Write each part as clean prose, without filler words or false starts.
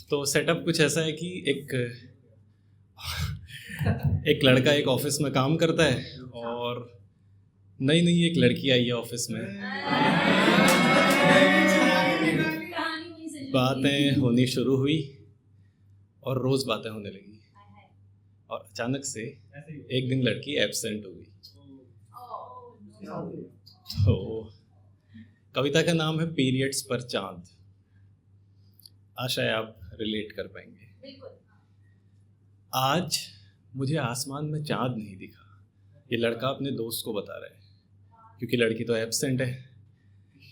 तो सेटअप कुछ ऐसा है कि एक लड़का एक ऑफिस में काम करता है और नई नई एक लड़की आई है ऑफिस में। बातें होनी शुरू हुई और रोज बातें होने लगी और अचानक से एक दिन लड़की एब्सेंट हो गई। तो कविता का नाम है पीरियड्स पर चांद। आशा है आप रिलेट कर पाएंगे। आज मुझे आसमान में चांद नहीं दिखा, ये लड़का अपने दोस्त को बता रहा है क्योंकि लड़की तो एब्सेंट है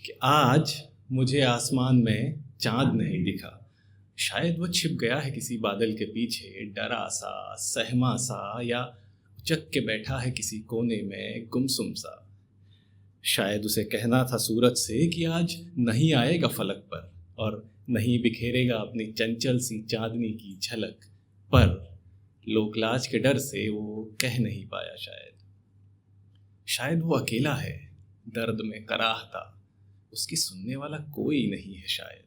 कि आज मुझे आसमान में चांद नहीं दिखा। शायद वो छिप गया है किसी बादल के पीछे, डरा सा, सहमा सा, या उचक के बैठा है किसी कोने में गुमसुम सा। शायद उसे कहना था सूरज से कि आज नहीं आएगा फलक पर और नहीं बिखेरेगा अपनी चंचल सी चांदनी की झलक, पर लोकलाज के डर से वो कह नहीं पाया। शायद वो अकेला है, दर्द में कराहता, उसकी सुनने वाला कोई नहीं है। शायद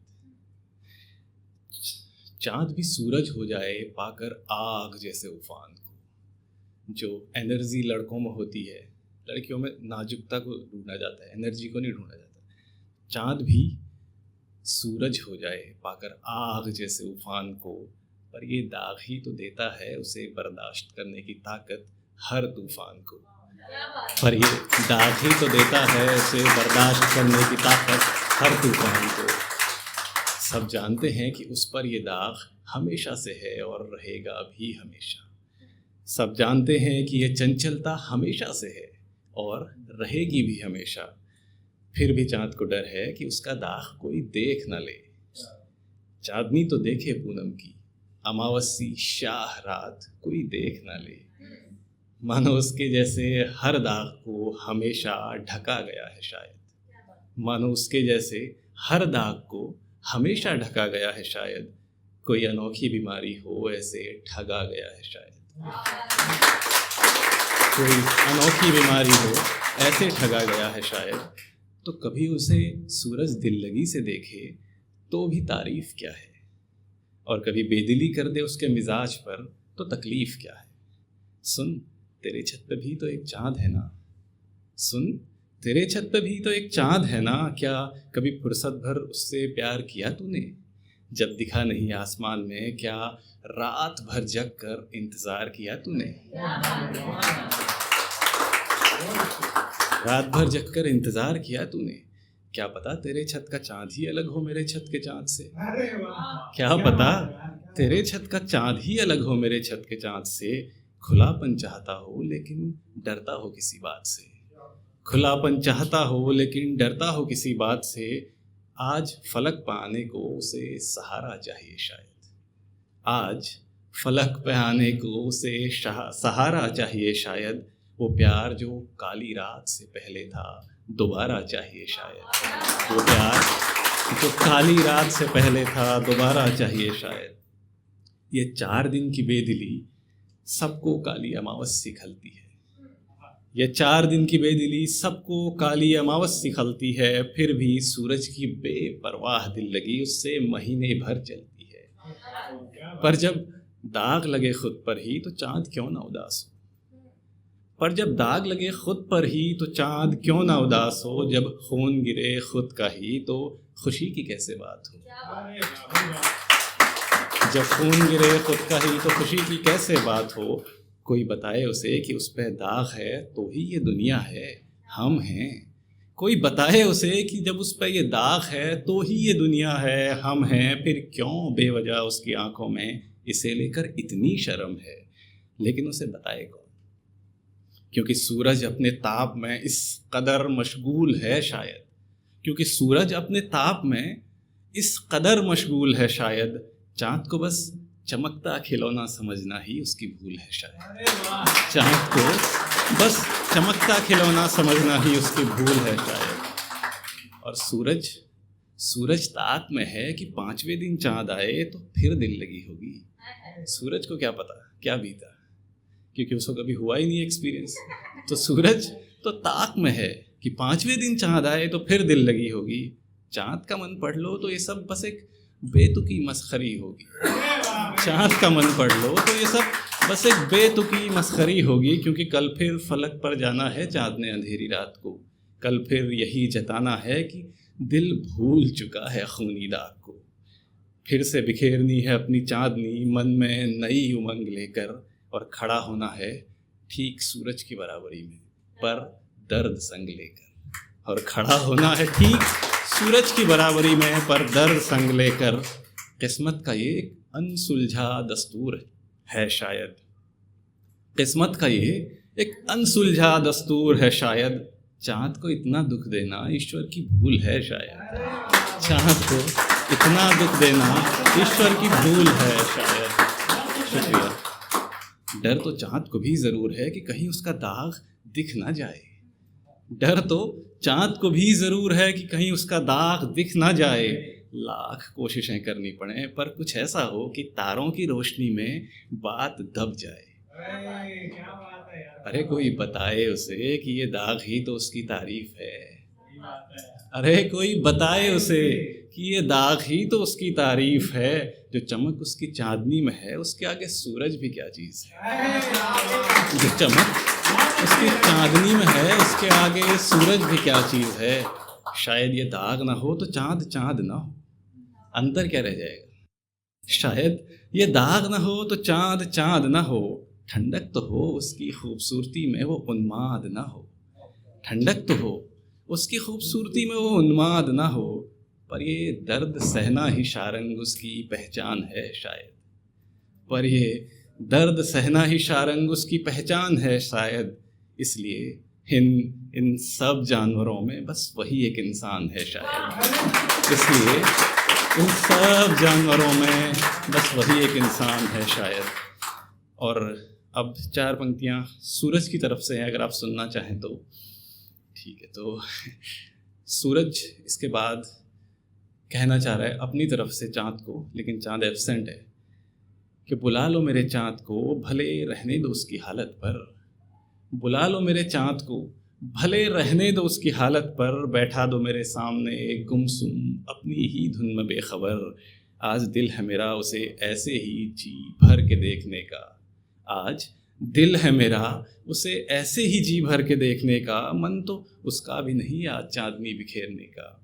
चांद भी सूरज हो जाए पाकर आग जैसे उफान को। जो एनर्जी लड़कों में होती है, लड़कियों में नाजुकता को ढूंढा जाता है, एनर्जी को नहीं ढूंढा जाता। चांद भी सूरज हो जाए पाकर आग जैसे उफान को, पर ये दाग ही तो देता है उसे बर्दाश्त करने की ताकत हर तूफान को। पर ये दाग ही तो देता है उसे बर्दाश्त करने की ताकत हर तूफान को। सब जानते हैं कि उस पर ये दाग हमेशा से है और रहेगा भी हमेशा। सब जानते हैं कि ये चंचलता हमेशा से है और रहेगी भी हमेशा। फिर भी चांद को डर है कि उसका दाग कोई देख न ले। चांदनी तो देखे पूनम की, अमावस्या शाह रात कोई देख न ले। मानो उसके जैसे हर दाग को हमेशा ढका गया है शायद। मानो उसके जैसे हर दाग को हमेशा ढका गया है शायद। कोई अनोखी बीमारी हो ऐसे ठगा गया है शायद। कोई अनोखी बीमारी हो ऐसे ठगा गया है शायद। तो कभी उसे सूरज दिल लगी से देखे तो भी तारीफ क्या है, और कभी बेदिली कर दे उसके मिजाज पर तो तकलीफ क्या है। सुन तेरे छत पे भी तो एक चांद है ना, सुन तेरे छत पे भी तो एक चांद है ना। क्या कभी फुर्सत भर उससे प्यार किया तूने? जब दिखा नहीं आसमान में क्या रात भर जग कर इंतजार किया तूने? रात भर जग कर इंतजार किया तूने? क्या पता तेरे छत का चांद ही अलग हो मेरे छत के चांद से। क्या पता तेरे छत का चांद ही अलग हो मेरे छत के चांद से। खुलापन चाहता हो लेकिन डरता हो किसी बात से। खुलापन चाहता हो लेकिन डरता हो किसी बात से। आज फलक पाने को उसे सहारा चाहिए शायद। आज फलक पे आने को उसे सहारा चाहिए शायद। वो प्यार जो काली रात से पहले था दोबारा चाहिए शायद। वो प्यार जो काली रात से पहले था दोबारा चाहिए शायद। ये 4 दिन की बेदिली सबको काली अमावस्या खलती है। ये 4 दिन की बेदिली सबको काली अमावस्या खलती है। फिर भी सूरज की बेपरवाह दिल लगी उससे महीने भर चलती है। पर जब दाग लगे खुद पर ही तो चांद क्यों ना उदास हो। पर जब दाग लगे खुद पर ही तो चांद क्यों ना उदास हो। जब खून गिरे खुद का ही तो खुशी की कैसे बात हो। जब खून गिरे खुद का ही तो खुशी की कैसे बात हो। कोई बताए उसे कि उस पर दाग है तो ही ये दुनिया है, हम हैं। कोई बताए उसे कि जब उस पर ये दाग है तो ही ये दुनिया है, हम हैं। फिर क्यों बेवजह उसकी आंखों में इसे लेकर इतनी शर्म है। लेकिन उसे बताए कौन, क्योंकि सूरज अपने ताप में इस कदर मशगूल है शायद। क्योंकि सूरज अपने ताप में इस कदर मशगूल है शायद। चांद को बस चमकता खिलौना समझना ही उसकी भूल है शायद। चांद को बस चमकता खिलौना समझना ही उसकी भूल है शायद। और सूरज ताक में है कि 5वें दिन चांद आए तो फिर दिल लगी होगी। सूरज को क्या पता क्या बीता, क्योंकि उसको कभी हुआ ही नहीं एक्सपीरियंस। तो सूरज तो ताक में है कि 5वें दिन चांद आए तो फिर दिल लगी होगी। चांद का मन पढ़ लो तो ये सब बस एक बेतुकी मस्खरी होगी। चाँद का मन पढ़ लो तो ये सब बस एक बेतुकी मस्खरी होगी, क्योंकि कल फिर फलक पर जाना है चाँद ने अंधेरी रात को। कल फिर यही जताना है कि दिल भूल चुका है खूनी दाग को। फिर से बिखेरनी है अपनी चाँदनी मन में नई उमंग लेकर, और खड़ा होना है ठीक सूरज की बराबरी में पर दर्द संग लेकर। और खड़ा होना है ठीक सूरज की बराबरी में पर दर्द संग लेकर। किस्मत का ये एक अनसुलझा दस्तूर है शायद, किस्मत का ये एक अनसुलझा दस्तूर है शायद। चाँद को इतना दुख देना ईश्वर की भूल है शायद। चाँद को इतना दुख देना ईश्वर की भूल है शायद। शुक्रिया। डर तो चाँद को भी ज़रूर है कि कहीं उसका दाग दिख ना जाए। डर तो चाँद को भी ज़रूर है कि कहीं उसका दाग दिख ना जाए। लाख कोशिशें करनी पड़े पर कुछ ऐसा हो कि तारों की रोशनी में बात दब जाए। अरे कोई बताए उसे कि ये दाग ही तो उसकी तारीफ है। अरे कोई बताए उसे कि ये दाग ही तो उसकी तारीफ है। जो चमक उसकी चांदनी में है उसके आगे सूरज भी क्या चीज़ है। जो चमक उसकी चांदनी में है उसके आगे सूरज भी क्या चीज़ है। शायद ये दाग ना हो तो चाँद चाँद ना हो, अंतर क्या रह जाएगा। शायद ये दाग ना हो तो चाँद चाँद ना हो, ठंडक तो हो उसकी खूबसूरती में वो उन्माद ना हो। ठंडक तो हो उसकी खूबसूरती में वो उन्माद ना हो, पर ये दर्द सहना ही शारंग उसकी पहचान है शायद। पर ये दर्द सहना ही शारंग उसकी पहचान है शायद। इसलिए इन सब जानवरों में बस वही एक इंसान है शायद। इसलिए इन सब जानवरों में बस वही एक इंसान है शायद। और अब 4 पंक्तियाँ सूरज की तरफ से हैं, अगर आप सुनना चाहें तो ठीक है। तो सूरज इसके बाद कहना चाह रहा है अपनी तरफ से चाँद को, लेकिन चाँद एब्सेंट है, कि बुला लो मेरे चाँद को भले रहने दो उसकी हालत पर। बुला लो मेरे चाँद को भले रहने दो उसकी हालत पर। बैठा दो मेरे सामने गुमसुम अपनी ही धुन में बेखबर। आज दिल है मेरा उसे ऐसे ही जी भर के देखने का। आज दिल है मेरा उसे ऐसे ही जी भर के देखने का। मन तो उसका भी नहीं आज चाँदनी बिखेरने का।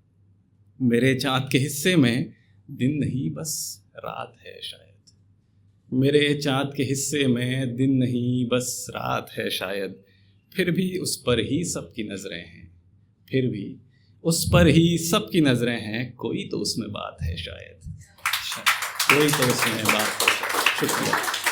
मेरे चाँद के हिस्से में दिन नहीं बस रात है शायद। मेरे चाँद के हिस्से में दिन नहीं बस रात है शायद। फिर भी उस पर ही सबकी नज़रें हैं। फिर भी उस पर ही सबकी नज़रें हैं। कोई तो उसमें बात है शायद। कोई तो उसमें बात है। शुक्रिया।